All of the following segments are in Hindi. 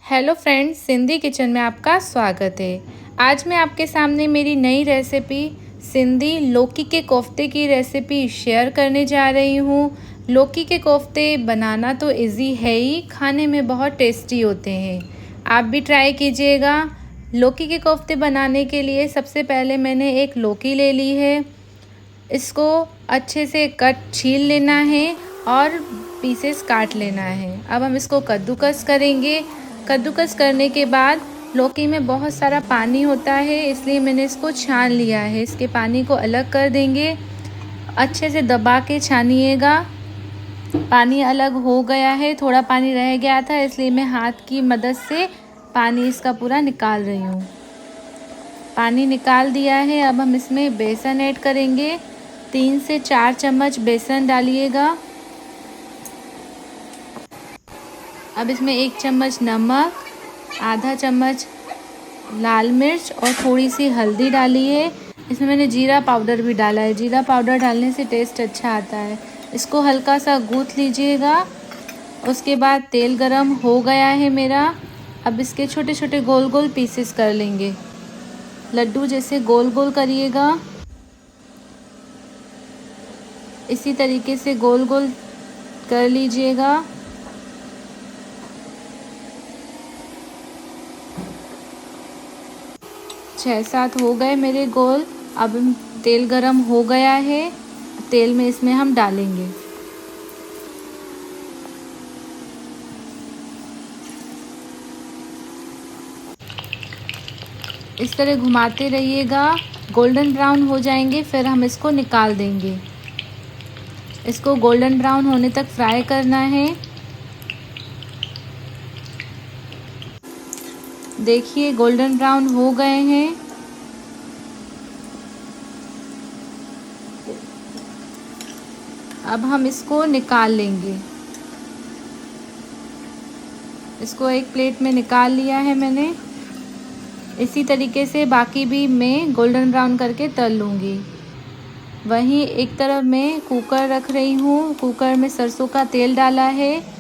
हेलो फ्रेंड्स, सिंधी किचन में आपका स्वागत है। आज मैं आपके सामने मेरी नई रेसिपी सिंधी लौकी के कोफ्ते की रेसिपी शेयर करने जा रही हूँ। लौकी के कोफ्ते बनाना तो इजी है ही, खाने में बहुत टेस्टी होते हैं। आप भी ट्राई कीजिएगा। लौकी के कोफ्ते बनाने के लिए सबसे पहले मैंने एक लौकी ले ली है। इसको अच्छे से छील लेना है और पीसेस काट लेना है। अब हम इसको कद्दूकस करेंगे। कद्दूकस करने के बाद लौकी में बहुत सारा पानी होता है, इसलिए मैंने इसको छान लिया है। इसके पानी को अलग कर देंगे। अच्छे से दबा के छानिएगा। पानी अलग हो गया है, थोड़ा पानी रह गया था, इसलिए मैं हाथ की मदद से पानी इसका पूरा निकाल रही हूँ। पानी निकाल दिया है। अब हम इसमें बेसन ऐड करेंगे। 3 से 4 चम्मच बेसन डालिएगा। अब इसमें 1 चम्मच नमक, आधा चम्मच लाल मिर्च और थोड़ी सी हल्दी डाली है। इसमें मैंने जीरा पाउडर भी डाला है। जीरा पाउडर डालने से टेस्ट अच्छा आता है। इसको हल्का सा गूँथ लीजिएगा। उसके बाद तेल गरम हो गया है मेरा। अब इसके छोटे छोटे गोल गोल पीसेस कर लेंगे। लड्डू जैसे गोल गोल करिएगा। इसी तरीके से गोल गोल कर लीजिएगा। छः सात हो गए मेरे गोल। अब तेल गरम हो गया है। तेल में इसमें हम डालेंगे। इस तरह घुमाते रहिएगा। गोल्डन ब्राउन हो जाएंगे, फिर हम इसको निकाल देंगे। इसको गोल्डन ब्राउन होने तक फ्राई करना है। देखिए गोल्डन ब्राउन हो गए हैं। अब हम इसको निकाल लेंगे। इसको एक प्लेट में निकाल लिया है मैंने। इसी तरीके से बाकी भी मैं गोल्डन ब्राउन करके तल लूँगी। वहीं एक तरफ मैं कुकर रख रही हूँ। कुकर में सरसों का तेल डाला है।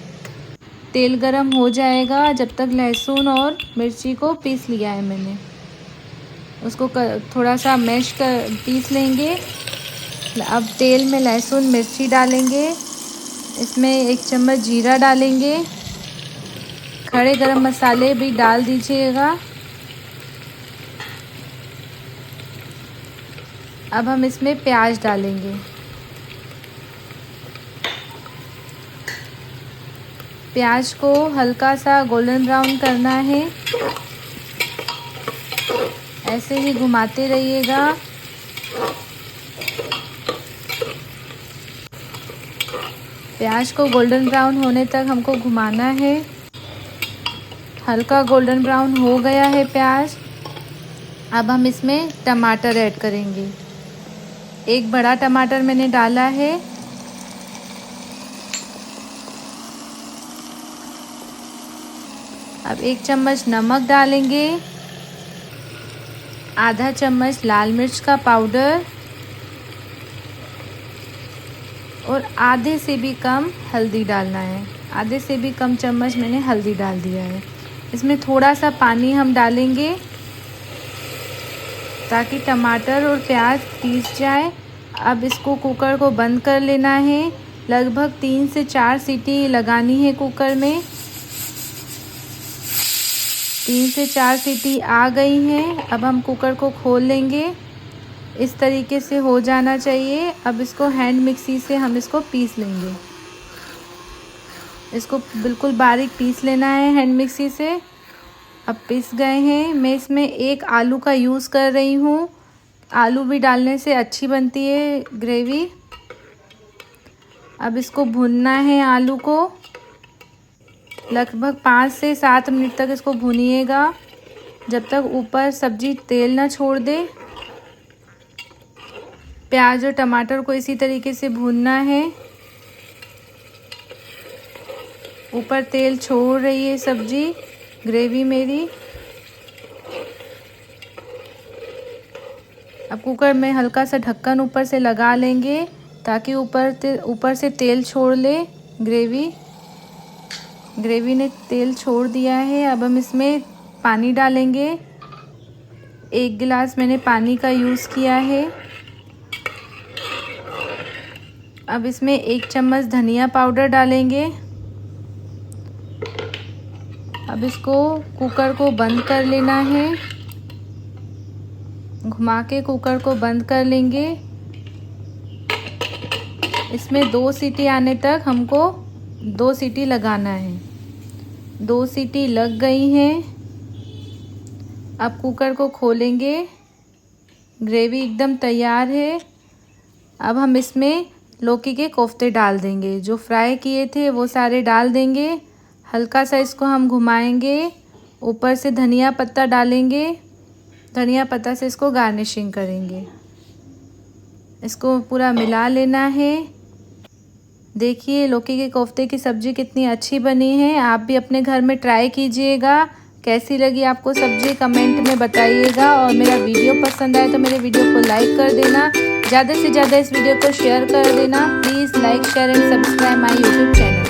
तेल गरम हो जाएगा जब तक लहसुन और मिर्ची को पीस लिया है मैंने। उसको थोड़ा सा मैश कर पीस लेंगे। अब तेल में लहसुन मिर्ची डालेंगे। इसमें 1 चम्मच जीरा डालेंगे। खड़े गरम मसाले भी डाल दीजिएगा। अब हम इसमें प्याज डालेंगे। प्याज को हल्का सा गोल्डन ब्राउन करना है। ऐसे ही घुमाते रहिएगा। प्याज को गोल्डन ब्राउन होने तक हमको घुमाना है। हल्का गोल्डन ब्राउन हो गया है प्याज। अब हम इसमें टमाटर ऐड करेंगे। 1 बड़ा टमाटर मैंने डाला है। अब 1 चम्मच नमक डालेंगे। आधा चम्मच लाल मिर्च का पाउडर और आधे से भी कम हल्दी डालना है। आधे से भी कम चम्मच मैंने हल्दी डाल दिया है। इसमें थोड़ा सा पानी हम डालेंगे ताकि टमाटर और प्याज पीस जाए। अब इसको कुकर को बंद कर लेना है। लगभग 3 से 4 सीटी लगानी है कुकर में। 3 से 4 सीटी आ गई हैं। अब हम कुकर को खोल लेंगे। इस तरीके से हो जाना चाहिए। अब इसको हैंड मिक्सी से हम इसको पीस लेंगे। इसको बिल्कुल बारीक पीस लेना है हैंड मिक्सी से। अब पीस गए हैं। मैं इसमें 1 आलू का यूज़ कर रही हूँ। आलू भी डालने से अच्छी बनती है ग्रेवी। अब इसको भूनना है आलू को। लगभग 5 से 7 मिनट तक इसको भूनिएगा, जब तक ऊपर सब्जी तेल ना छोड़ दे। प्याज और टमाटर को इसी तरीके से भूनना है। ऊपर तेल छोड़ रही है सब्जी, ग्रेवी मेरी। अब कुकर में हल्का सा ढक्कन ऊपर से लगा लेंगे ताकि ऊपर से तेल छोड़ ले ग्रेवी। ग्रेवी ने तेल छोड़ दिया है। अब हम इसमें पानी डालेंगे। 1 गिलास मैंने पानी का यूज़ किया है। अब इसमें 1 चम्मच धनिया पाउडर डालेंगे। अब इसको कुकर को बंद कर लेना है। घुमा के कुकर को बंद कर लेंगे। इसमें 2 सीटी आने तक हमको 2 सीटी लगाना है। 2 सीटी लग गई हैं। अब कुकर को खोलेंगे। ग्रेवी एकदम तैयार है। अब हम इसमें लौकी के कोफ्ते डाल देंगे। जो फ्राई किए थे वो सारे डाल देंगे। हल्का सा इसको हम घुमाएंगे। ऊपर से धनिया पत्ता डालेंगे। धनिया पत्ता से इसको गार्निशिंग करेंगे। इसको पूरा मिला लेना है। देखिए लौकी के कोफ्ते की सब्ज़ी कितनी अच्छी बनी है। आप भी अपने घर में ट्राई कीजिएगा। कैसी लगी आपको सब्ज़ी कमेंट में बताइएगा। और मेरा वीडियो पसंद आए तो मेरे वीडियो को लाइक कर देना। ज़्यादा से ज़्यादा इस वीडियो को शेयर कर देना। Please like share and subscribe my YouTube channel.